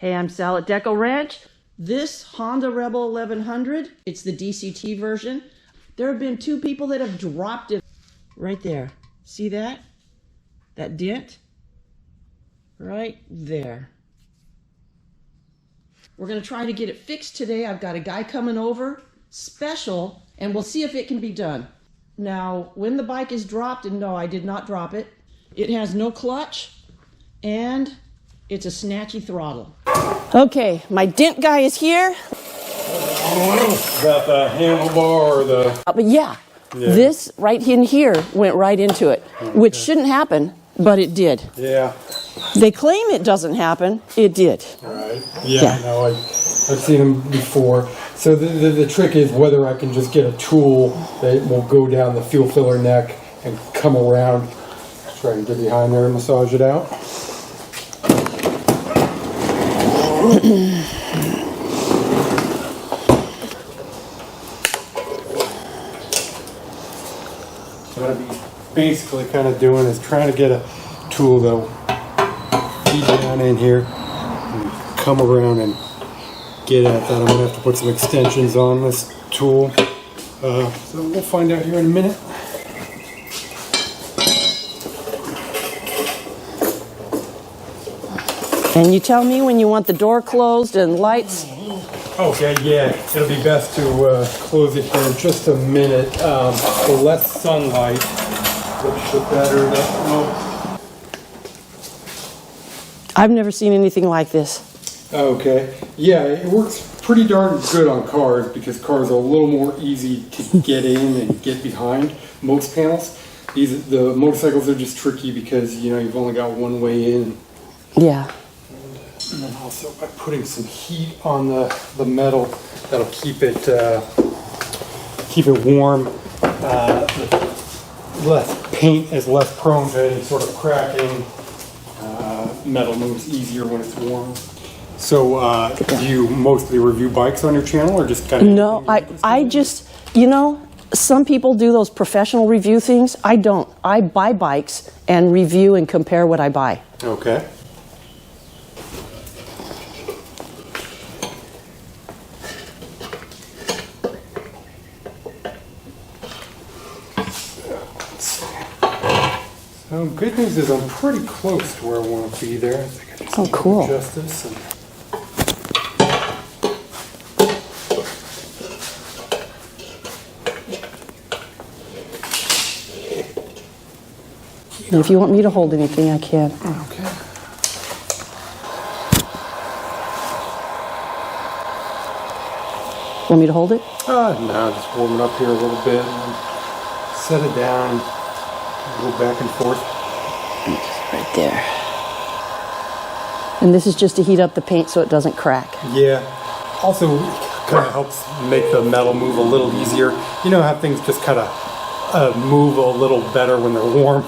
Hey, I'm Sal at Decco Ranch. This Honda Rebel 1100, it's the DCT version. There have been 2 people that have dropped it right there. See that? That dent? Right there. We're gonna try to get it fixed today. I've got a guy coming over, special, and we'll see if it can be done. Now, when the bike is dropped, and no, I did not drop it, it has no clutch, and it's a snatchy throttle. Okay, my dent guy is here. About the handlebar or the... But yeah, this right in here went right into it, which shouldn't happen, but it did. Yeah. They claim it doesn't happen. It did. Right. Yeah. No, I've seen them before. So the trick is whether I can just get a tool that will go down the fuel filler neck and come around. Try and get behind there and massage it out. So what I'd be basically kind of doing is trying to get a tool that'll be down in here and come around and get at that. I'm going to have to put some extensions on this tool. So we'll find out here in a minute. And you tell me when you want the door closed and lights. Okay, yeah, it'll be best to close it here in just a minute. The less sunlight, the better. I've never seen anything like this. Okay, yeah, it works pretty darn good on cars because cars are a little more easy to get in and get behind most panels. The motorcycles are just tricky because you've only got one way in. Yeah. And then also by putting some heat on the metal, that'll keep it warm. Paint is less prone to any sort of cracking. Metal moves easier when it's warm. So do you mostly review bikes on your channel or just kind of... No, I just, some people do those professional review things. I don't. I buy bikes and review and compare what I buy. Okay. So good news is I'm pretty close to where I want to be there. I think I just need cool. to adjust this. And if you want me to hold anything, I can. Okay. Want me to hold it? No, just warm it up here a little bit and set it down, go back and forth. Right there. And this is just to heat up the paint so it doesn't crack. Yeah. Also, kind of helps make the metal move a little easier. You know how things just kind of move a little better when they're warm.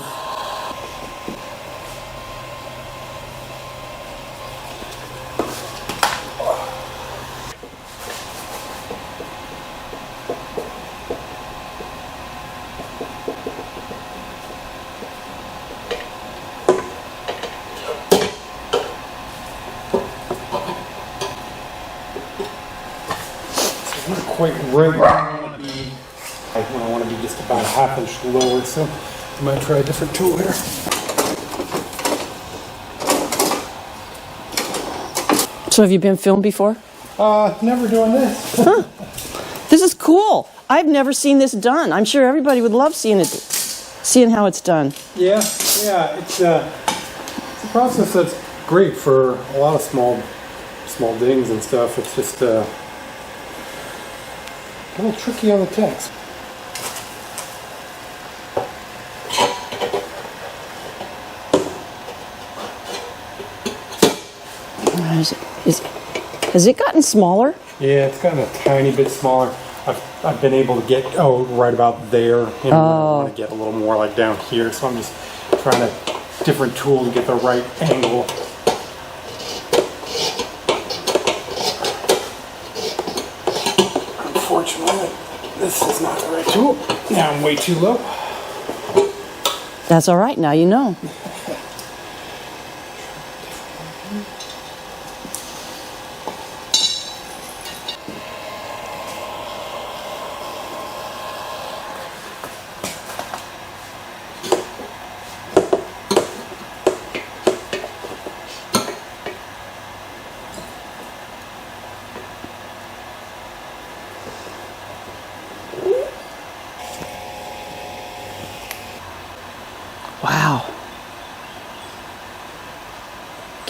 Quite right where I want to be. I want to be just about a ½ inch lower, so I might try a different tool here. So have you been filmed before? Never doing this. Huh. This is cool. I've never seen this done. I'm sure everybody would love seeing how it's done. Yeah, it's a process that's great for a lot of small dings and stuff. It's just a little tricky on the text. Has it gotten smaller? Yeah, it's gotten a tiny bit smaller. I've been able to get right about there. I want to get a little more like down here, so I'm just trying a different tool to get the right angle. Unfortunately, this is not the right tool. Now I'm way too low. That's all right. Now you know.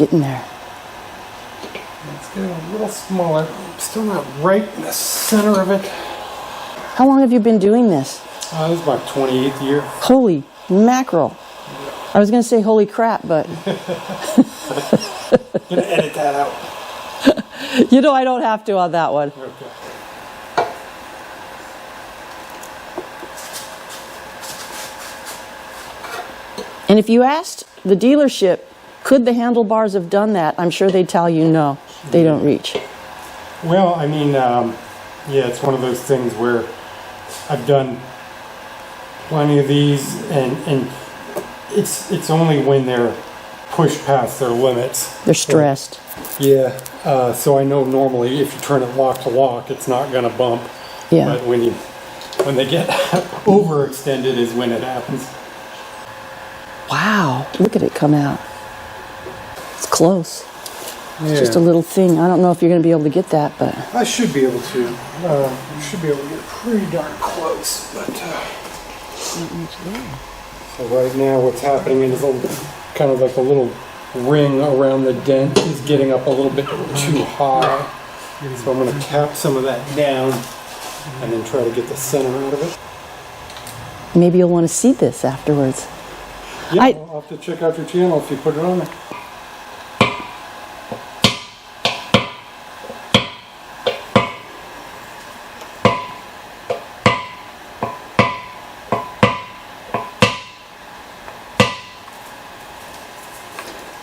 getting there. It's getting a little smaller. Still not right in the center of it. How long have you been doing this? This is my 28th year. Holy mackerel. I was going to say holy crap, but... I'm going to edit that out. You know I don't have to on that one. Okay. And if you asked the dealership, could the handlebars have done that, I'm sure they'd tell you no, they don't reach. Well, I mean, yeah, it's one of those things where I've done plenty of these, and it's only when they're pushed past their limits. They're stressed. Yeah, so I know normally if you turn it lock to lock, it's not going to bump. Yeah. But when they get overextended is when it happens. Wow, look at it come out. It's close. Yeah. It's just a little thing. I don't know if you're going to be able to get that, but... I should be able to. You should be able to get pretty darn close, but... So right now what's happening is kind of like a little ring around the dent is getting up a little bit too high. So I'm going to tap some of that down and then try to get the center out of it. Maybe you'll want to see this afterwards. Yeah, I'll have to check out your channel if you put it on there.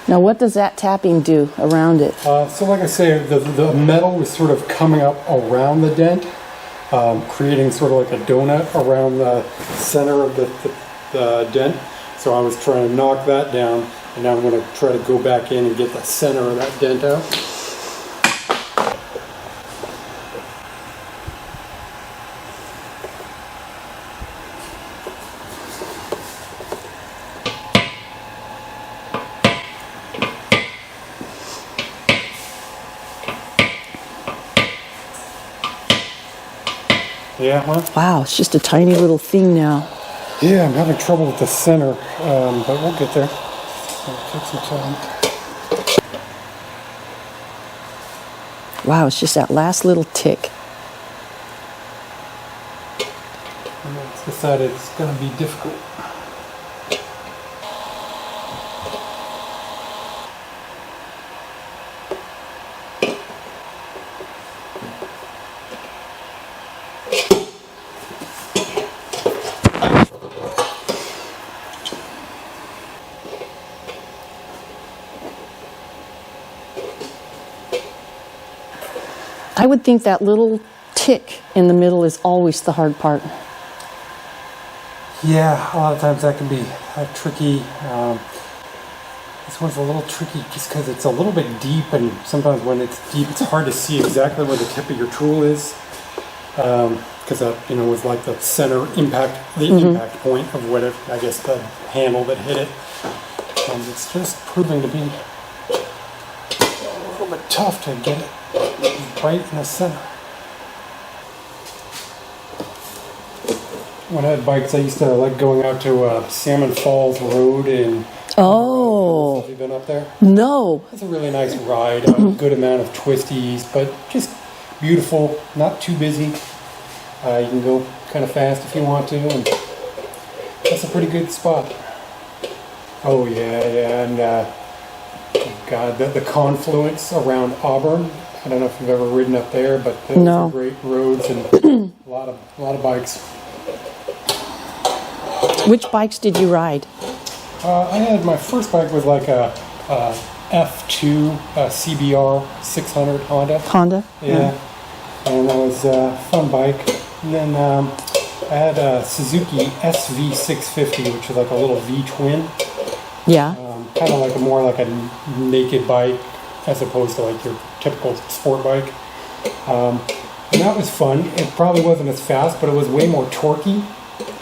Now what does that tapping do around it? So like I say, the metal is sort of coming up around the dent, creating sort of like a donut around the center of the dent. So I was trying to knock that down, and now I'm going to try to go back in and get the center of that dent out. Yeah, well. Wow, it's just a tiny little thing now. Yeah, I'm having trouble with the center, but we'll get there. It'll take some time. Wow, it's just that last little tick. And it's decided it's going to be difficult. I would think that little tick in the middle is always the hard part. Yeah, a lot of times that can be tricky. This one's a little tricky just because it's a little bit deep, and sometimes when it's deep, it's hard to see exactly where the tip of your tool is, because that, you know, was like the center impact, the impact point of whatever, I guess, the handle that hit it. It's just proving to be a little bit tough to get it right in the center. When I had bikes, I used to like going out to Salmon Falls Road in... Oh. Have you been up there? No. It's a really nice ride, a good amount of twisties, but just beautiful, not too busy. You can go kind of fast if you want to, and that's a pretty good spot. Oh yeah, and God, the confluence around Auburn. I don't know if you've ever ridden up there, but those are great roads and a lot of bikes. Which bikes did you ride? I had, my first bike was like a F2 CBR 600 Honda. Honda? Yeah. And that was a fun bike. And then I had a Suzuki SV650, which is like a little V-twin. Yeah. Kind of like more like a naked bike as opposed to like your typical sport bike. And that was fun. It probably wasn't as fast, but it was way more torquey.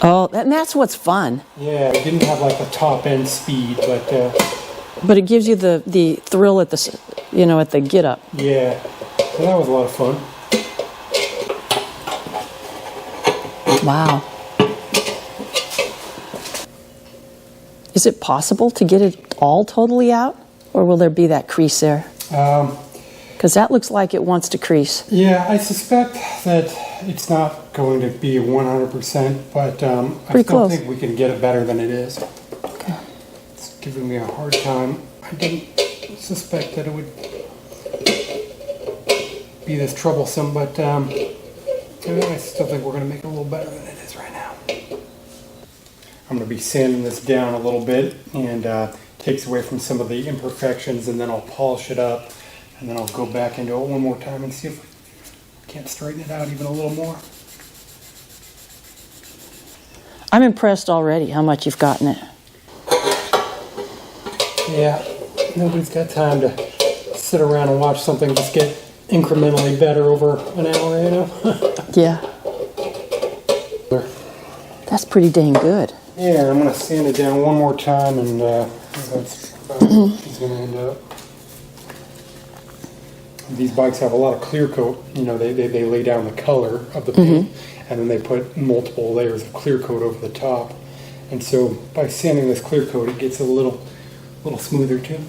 Oh, and that's what's fun. Yeah, it didn't have like the top end speed, but it gives you the thrill at the, you know, at the get up. Yeah, so that was a lot of fun. Wow. Is it possible to get it all totally out? Or will there be that crease there? Because that looks like it wants to crease. Yeah, I suspect that it's not going to be 100%, but I still think we can get it better than it is. Okay. It's giving me a hard time. I didn't suspect that it would be this troublesome, but I still think we're going to make it a little better than it is right now. I'm going to be sanding this down a little bit, and takes away from some of the imperfections, and then I'll polish it up, and then I'll go back into it one more time and see if we can't straighten it out even a little more. I'm impressed already how much you've gotten it. Yeah, nobody's got time to sit around and watch something just get incrementally better over an hour, you know? Yeah. That's pretty dang good. Yeah, I'm going to sand it down one more time, and that's about how it's going to end up. These bikes have a lot of clear coat. You know, they lay down the color of the paint, and then they put multiple layers of clear coat over the top. And so by sanding this clear coat, it gets a little smoother too.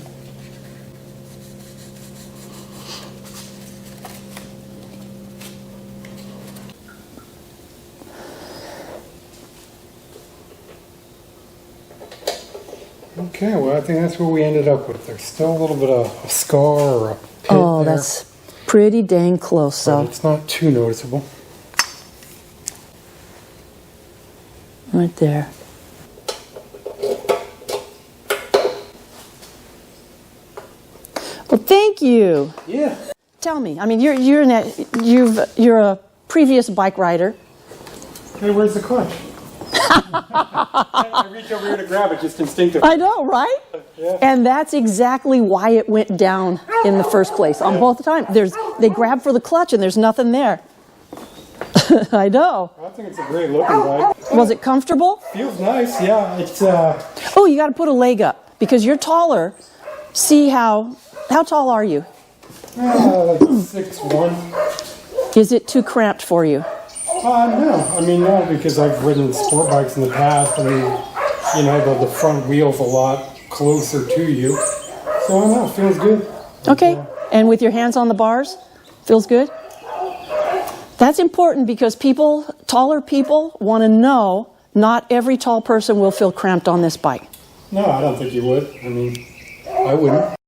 Okay, well, I think that's what we ended up with. There's still a little bit of a scar or a pit Oh, there, that's pretty dang close, but so it's not too noticeable. right there. Well, thank you. Yeah. Tell me, I mean, you're a previous bike rider. Hey, where's the clutch? I reach over here to grab it just instinctively. I know, right? Yeah. And that's exactly why it went down in the first place on both the time. They grab for the clutch and there's nothing there. I know. I think it's a great looking bike. Was it comfortable? Feels nice, yeah. It's Oh, you got to put a leg up because you're taller. See how tall are you? like 6'1". Is it too cramped for you? No. I mean, no, because I've ridden sport bikes in the past, and you know, the front wheel's a lot closer to you. So, no, it feels good. Okay. And with your hands on the bars? Feels good? That's important because taller people want to know not every tall person will feel cramped on this bike. No, I don't think you would. I mean, I wouldn't.